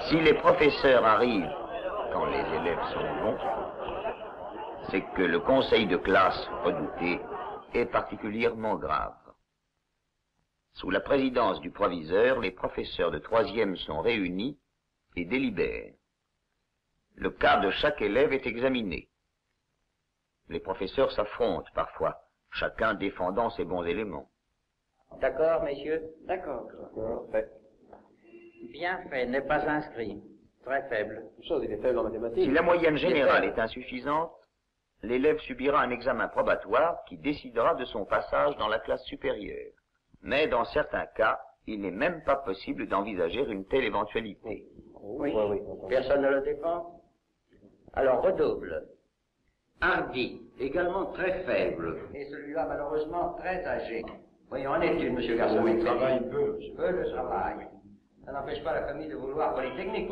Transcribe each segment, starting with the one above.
Si les professeurs arrivent quand les élèves sont bons, c'est que le conseil de classe redouté est particulièrement grave. Sous la présidence du proviseur, les professeurs de troisième sont réunis et délibèrent. Le cas de chaque élève est examiné. Les professeurs s'affrontent parfois, chacun défendant ses bons éléments. D'accord, messieurs? D'accord. Fait. Bien fait, n'est pas inscrit. Très faible. Une chose, il est faible en mathématiques. Si la moyenne générale est insuffisante, l'élève subira un examen probatoire qui décidera de son passage dans la classe supérieure. Mais dans certains cas, il n'est même pas possible d'envisager une telle éventualité. Oui. Personne ne le défend? Alors redouble. Hardy, également très faible. Et celui-là, malheureusement, très âgé. Voyons, en études, monsieur Garçon. Oui, il travaille peu. Peu de travail. Ça n'empêche pas la famille de vouloir Polytechnique.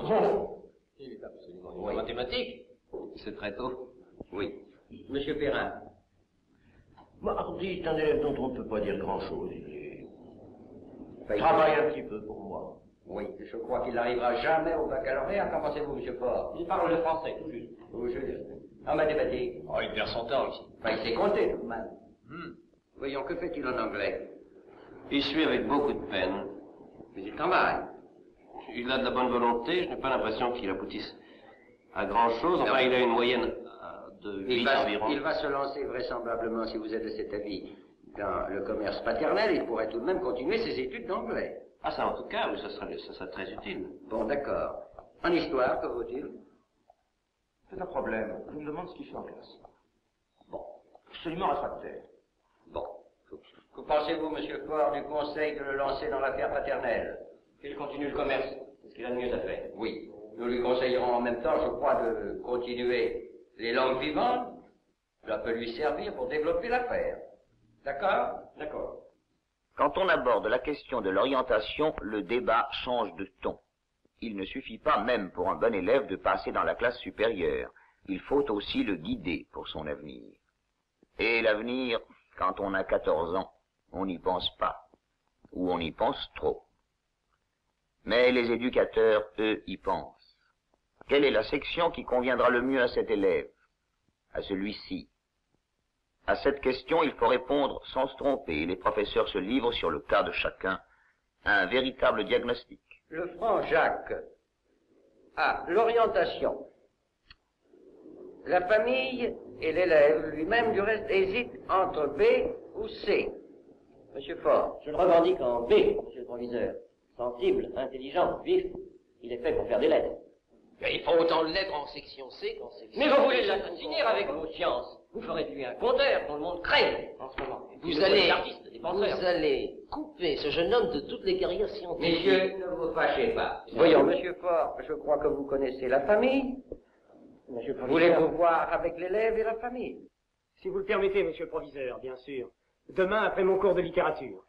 Il est absolument en mathématiques. C'est très tôt. Oui. Monsieur Perrin. Hardy est un élève dont on ne peut pas dire grand-chose. Il travaille un petit peu pour moi. Oui, je crois qu'il n'arrivera jamais au baccalauréat. Qu'en pensez-vous, monsieur Fort? Il parle le français, tout juste. Oui, en mathématiques. Oh, il perd son temps ici. Il sait compter, tout de même. Voyons, que fait-il en anglais? Il suit avec beaucoup de peine. Mais il travaille. Il a de la bonne volonté, je n'ai pas l'impression qu'il aboutisse à grand-chose. Enfin, il a une moyenne de 8 environ. Il va se lancer vraisemblablement, si vous êtes de cet avis, dans le commerce paternel. Il pourrait tout de même continuer ses études d'anglais. Ah, ça en tout cas, oui, ça serait très utile. Bon, d'accord. En histoire, que vaut-il? C'est un problème. Je me demande ce qu'il fait en classe. Bon. Absolument réfractaire. Bon. Que pensez-vous, monsieur Fort, du conseil de le lancer dans l'affaire paternelle? Qu'il continue le commerce. C'est ce qu'il a de mieux à faire. Oui. Nous lui conseillerons en même temps, je crois, de continuer les langues vivantes. Ça peut lui servir pour développer l'affaire. D'accord? D'accord. Quand on aborde la question de l'orientation, le débat change de ton. Il ne suffit pas même pour un bon élève de passer dans la classe supérieure. Il faut aussi le guider pour son avenir. Et l'avenir, quand on a 14 ans, on n'y pense pas. Ou on y pense trop. Mais les éducateurs, eux, y pensent. Quelle est la section qui conviendra le mieux à cet élève? À celui-ci? À cette question, il faut répondre sans se tromper, et les professeurs se livrent sur le cas de chacun à un véritable diagnostic. Le franc Jacques a l'orientation. La famille et l'élève lui-même, du reste, hésitent entre B ou C. Monsieur Fort. Je le revendique en B, monsieur le proviseur. Sensible, intelligent, vif. Il est fait pour faire des lettres. Mais il faut autant de lettres en section C qu'en section... Mais vous voulez l'assassiner avec vos sciences. Vous ferez de lui un conteur dont le monde crève en ce moment. Vous allez couper ce jeune homme de toutes les carrières scientifiques. Messieurs, ne vous fâchez pas. Voyons, monsieur Fort, je crois que vous connaissez la famille. Voulez-vous voir avec l'élève et la famille? Si vous le permettez, monsieur le proviseur, bien sûr. Demain, après mon cours de littérature.